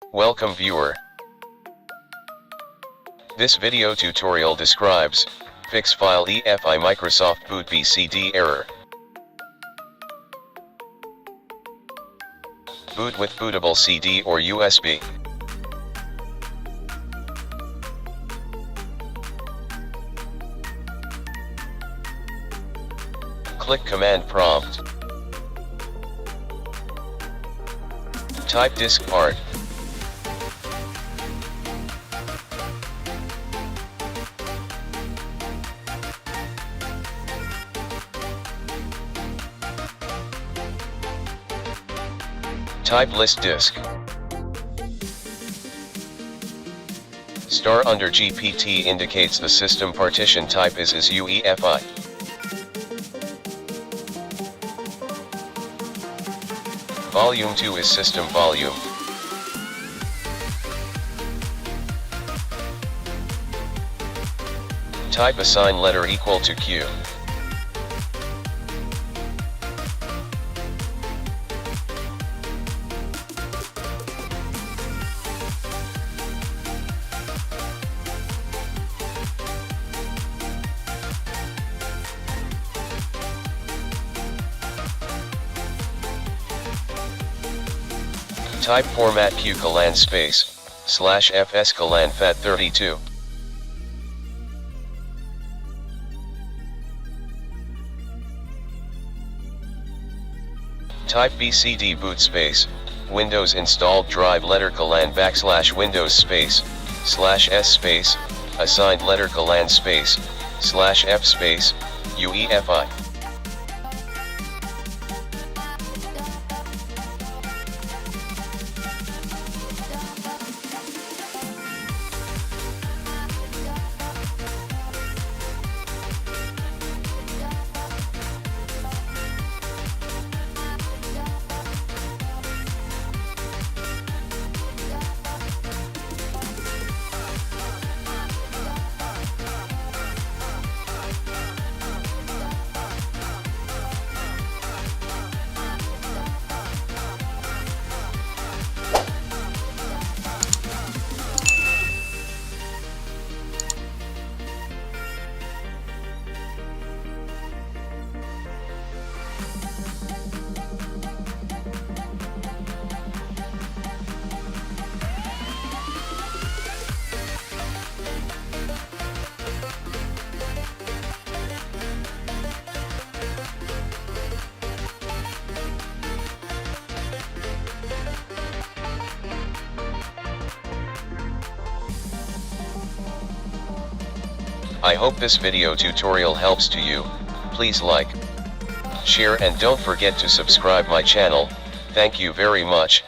Welcome viewer. This video tutorial describes fix file EFI Microsoft Boot BCD error. Boot with bootable CD or USB. Click command prompt. Type disk part. Type list disk. Star under GPT indicates the system partition type is UEFI. Volume 2 is system volume. Type assign letter equal to Q. Type format Q colon space /fs colon FAT32. Type BCD boot space Windows installed drive letter colon / Windows space /s space assigned letter colon space /f space UEFI. I hope this video tutorial helps to you. Please like, share and don't forget to subscribe my channel. Thank you very much.